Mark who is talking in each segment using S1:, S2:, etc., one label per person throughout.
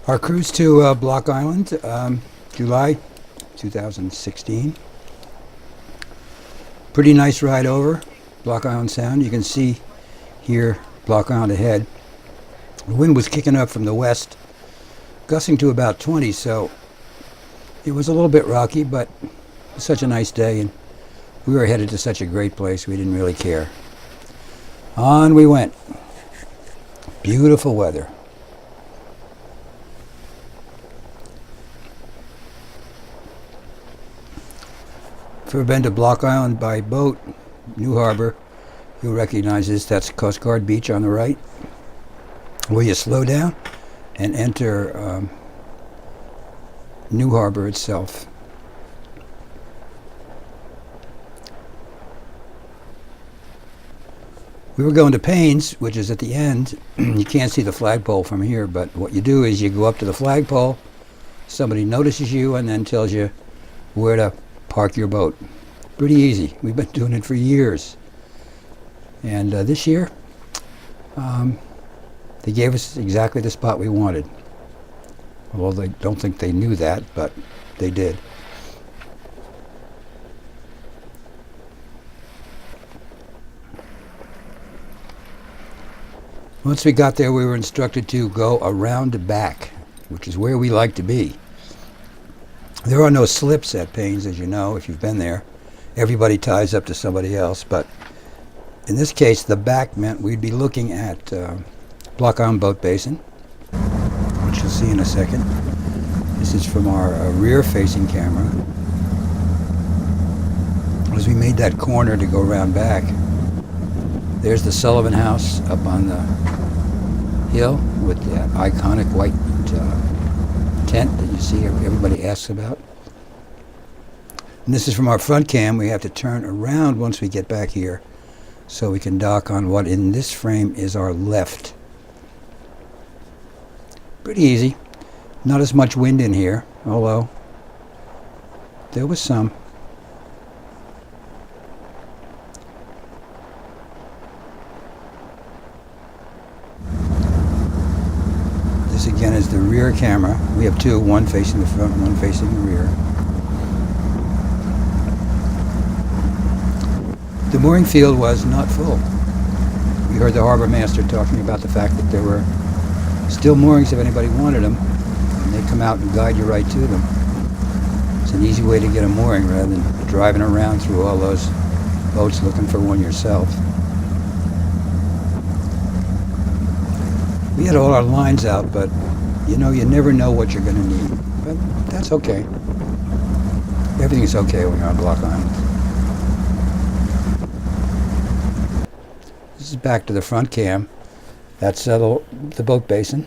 S1: Our cruise to Block Island, July 2016. Pretty nice ride over Block Island Sound. You can see here Block Island ahead. The wind was kicking up from the west, gusting to about 20, so it was a little bit rocky, but it was such a nice day, and we were headed to such a great place, we didn't really care. On we went. Beautiful weather. If you've ever been to Block Island by boat, New Harbor, you'll recognize this. That's Coast Guard Beach on the right, where you slow down and enter New Harbor itself. We were going to Payne's, which is at the end. You can't see the flagpole from here, but what you do is you go up to the flagpole, somebody notices you and then tells you where to park your boat. Pretty easy. We've been doing it for years. And this year, they gave us exactly the spot we wanted. Well, they don't think they knew that, but they did. Once we got there, we were instructed to go around the back, which is where we like to be. There are no slips at Payne's, as you know, if you've been there. Everybody ties up to somebody else, but in this case, the back meant we'd be looking at Block Island Boat Basin, which you'll see in a second. This is from our rear-facing camera. As we made that corner to go around back, there's the Sullivan House up on the hill with that iconic white tent that you see everybody asks about. And this is from our front cam. We have to turn around once we get back here so we can dock on what in this frame is our left. Pretty easy. Not as much wind in here, although there was some. This again is the rear camera. We have two, one facing the front, one facing the rear. The mooring field was not full. We heard the harbor master talking about the fact that there were still moorings if anybody wanted them, and they come out and guide you right to them. It's an easy way to get a mooring rather than driving around through all those boats looking for one yourself. We had all our lines out, but you know, you never know what you're going to need. But that's okay. Everything's okay when you're on Block Island. This is back to the front cam. That's the boat basin.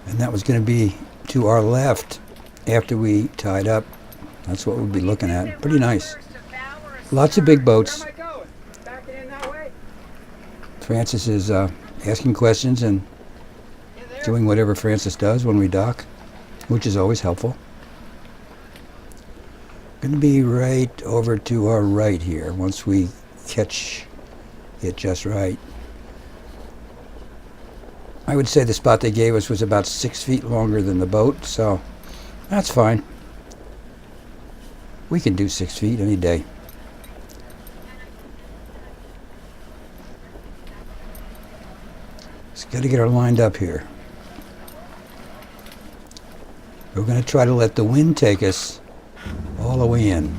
S1: And that was going to be to our left after we tied up. That's what we'll be looking at. Pretty nice. Lots of big boats. Francis is asking questions and doing whatever Francis does when we dock, which is always helpful. Going to be right over to our right here once we catch it just right. I would say the spot they gave us was about 6 feet longer than the boat, so that's fine. We can do 6 feet any day. Just got to get her lined up here. We're going to try to let the wind take us all the way in.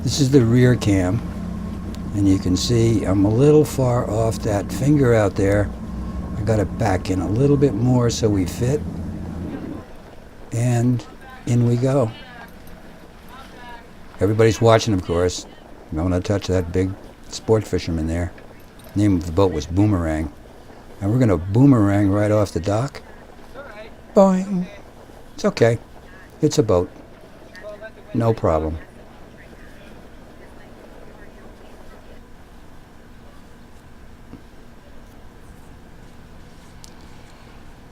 S1: This is the rear cam, and you can see I'm a little far off that finger out there. I got it back in a little bit more so we fit, and in we go. Everybody's watching, of course. Don't want to touch that big sport fisherman there. The name of the boat was Boomerang. And we're going to boomerang right off the dock. Boing. It's okay. It's a boat. No problem.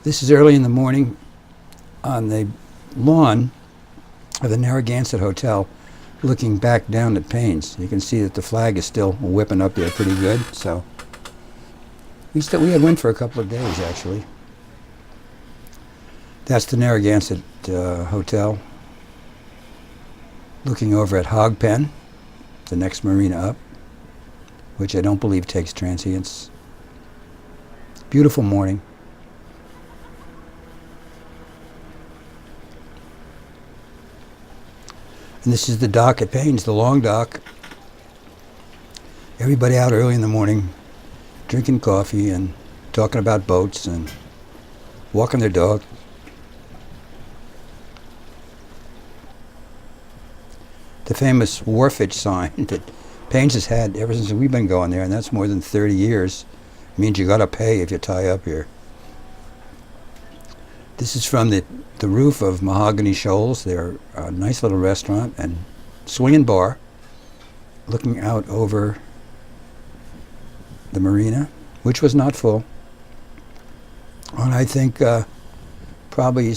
S1: This is early in the morning on the lawn of the Narragansett Hotel, looking back down at Payne's. You can see that the flag is still whipping up there pretty good. So we had wind for a couple of days, actually. That's the Narragansett Hotel. Looking over at Hog Pen, the next marina up, which I don't believe takes transients. Beautiful morning. And this is the dock at Payne's, the long dock. Everybody out early in the morning, drinking coffee and talking about boats and walking their dog. The famous wharfage sign that Payne's has had ever since we've been going there, and that's more than 30 years. It means you got to pay if you tie up here. This is from the roof of Mahogany Shoals. They're a nice little restaurant and swinging bar looking out over the marina, which was not full. On, I think, probably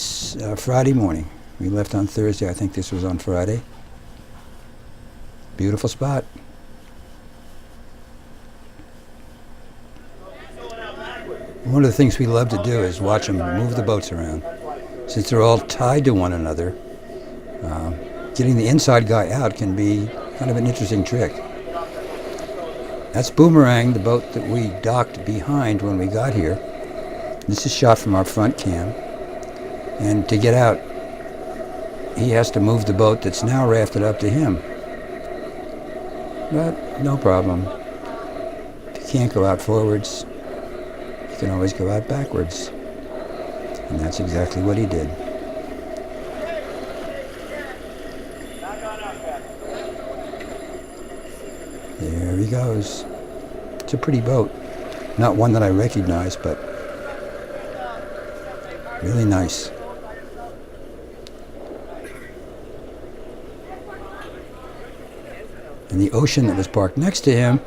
S1: Friday morning. We left on Thursday. I think this was on Friday. Beautiful spot. One of the things we love to do is watch them move the boats around. Since they're all tied to one another, getting the inside guy out can be kind of an interesting trick. That's Boomerang, the boat that we docked behind when we got here. This is shot from our front cam. And to get out, he has to move the boat that's now rafted up to him. But no problem. If you can't go out forwards, you can always go out backwards. And that's exactly what he did. There he goes. It's a pretty boat. Not one that I recognize, but really nice. And the Ocean that was parked next to him,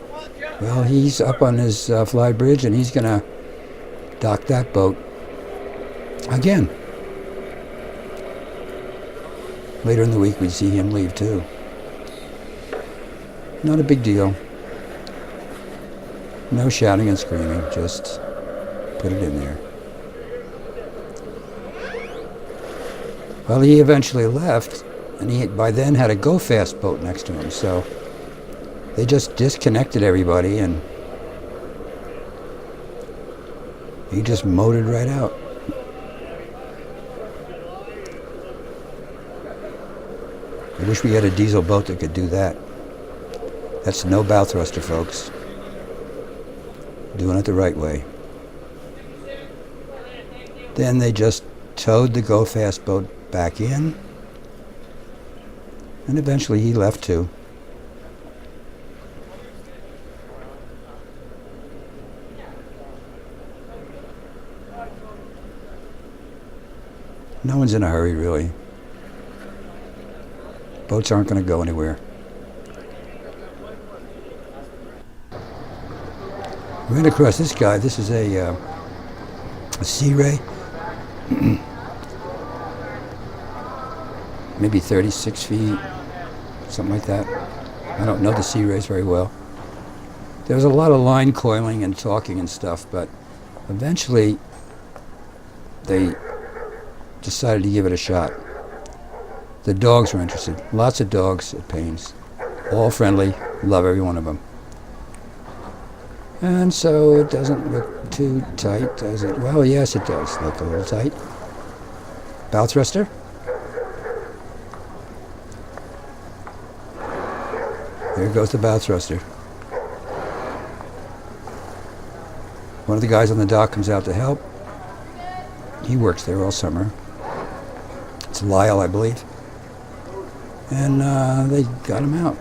S1: well, he's up on his fly bridge and he's going to dock that boat again. Later in the week, we'd see him leave too. Not a big deal. No shouting and screaming, just put it in there. Well, he eventually left, and he by then had a Go Fast boat next to him, so they just disconnected everybody, and he just motored right out. I wish we had a diesel boat that could do that. That's no bow thruster, folks. Doing it the right way. Then they just towed the Go Fast boat back in, and eventually he left too. No one's in a hurry, really. Boats aren't going to go anywhere. We ran across this guy. This is a Sea Ray. Maybe 36 feet, something like that. I don't know the Sea Rays very well. There was a lot of line coiling and talking and stuff, but eventually they decided to give it a shot. The dogs were interested. Lots of dogs at Payne's. All friendly. Love every one of them. And so it doesn't look too tight, does it? Well, yes, it does look a little tight. Bow thruster. There goes the bow thruster. One of the guys on the dock comes out to help. He works there all summer. It's Lyle, I believe. And they got him out.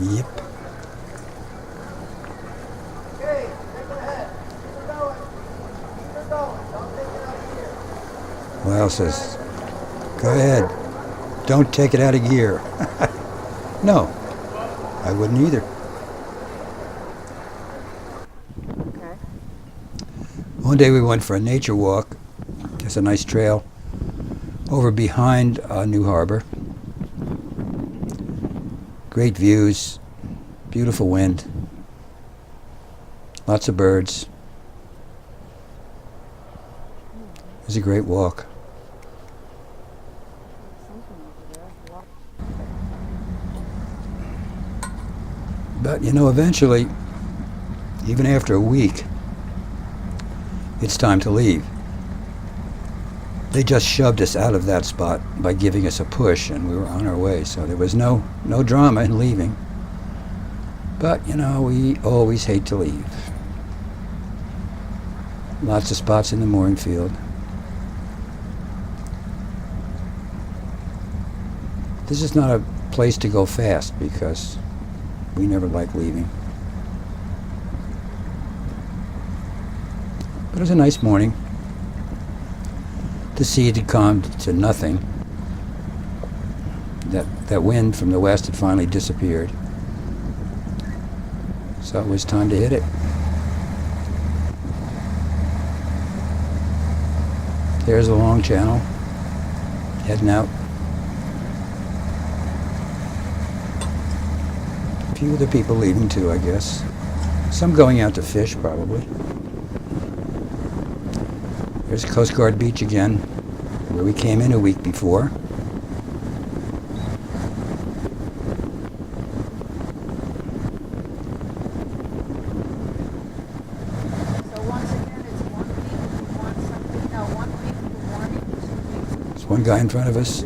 S1: Yep. Lyle says, go ahead. Don't take it out of gear. No, I wouldn't either.
S2: Okay.
S1: One day we went for a nature walk. It's a nice trail over behind New Harbor. Great views, beautiful wind. Lots of birds. It was a great walk. But, you know, eventually, even after a week, it's time to leave. They just shoved us out of that spot by giving us a push, and we were on our way. So there was no drama in leaving. But, you know, we always hate to leave. Lots of spots in the mooring field. This is not a place to go fast because we never like leaving. But it was a nice morning. The sea had calmed to nothing. That wind from the west had finally disappeared. So it was time to hit it. There's a long channel, heading out. A few other people leaving too, I guess. Some going out to fish, probably. There's Coast Guard Beach again, where we came in a week before. There's one guy in front of us.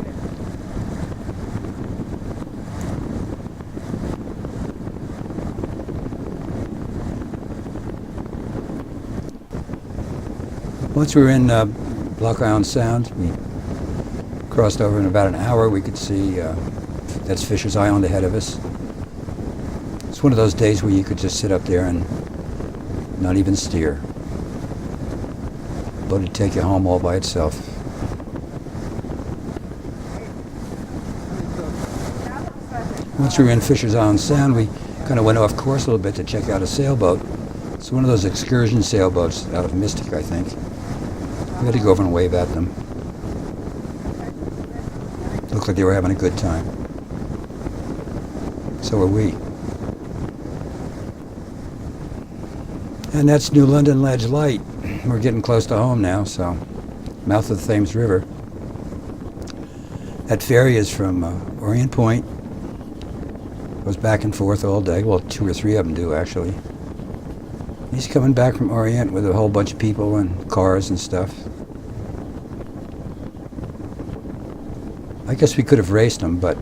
S1: Once we were in Block Island Sound, we crossed over in about an hour. We could see that's Fisher's Island ahead of us. It's one of those days where you could just sit up there and not even steer. But it'd take you home all by itself. Once we were in Fisher's Island Sound, we kind of went off course a little bit to check out a sailboat. It's one of those excursion sailboats out of Mystic, I think. We had to go over and wave at them. Looked like they were having a good time. So were we. And that's New London Ledge Light. We're getting close to home now, so mouth of the Thames River. That ferry is from Orient Point. Goes back and forth all day. Well, 2 or 3 of them do, actually. He's coming back from Orient with a whole bunch of people and cars and stuff. I guess we could have raced him, but,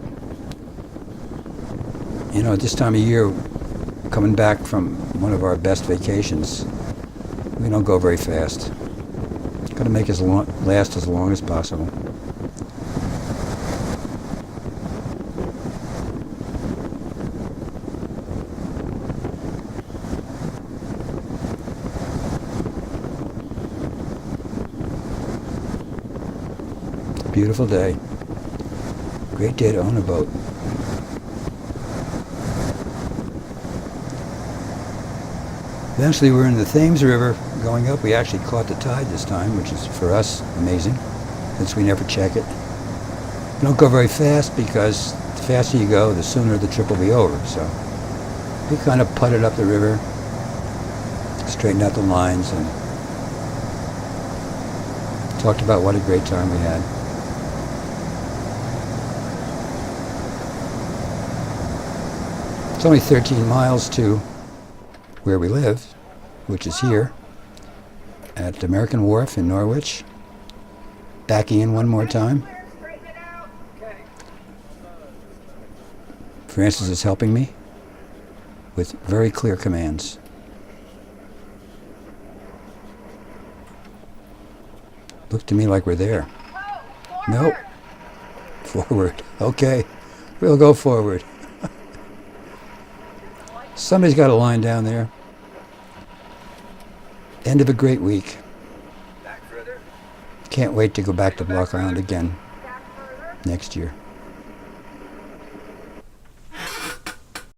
S1: you know, at this time of year, coming back from one of our best vacations, we don't go very fast. Got to make it last as long as possible. Beautiful day. Great day to own a boat. Eventually we're in the Thames River going up. We actually caught the tide this time, which is for us amazing, since we never check it. We don't go very fast because the faster you go, the sooner the trip will be over. So we kind of putted up the river, straightened out the lines, and talked about what a great time we had. It's only 13 miles to where we live, which is here at American Wharf in Norwich. Backing in one more time. Francis is helping me with very clear commands. Look to me like we're there. Nope. Forward. Okay. We'll go forward. Somebody's got a line down there. End of a great week. Can't wait to go back to Block Island again next year.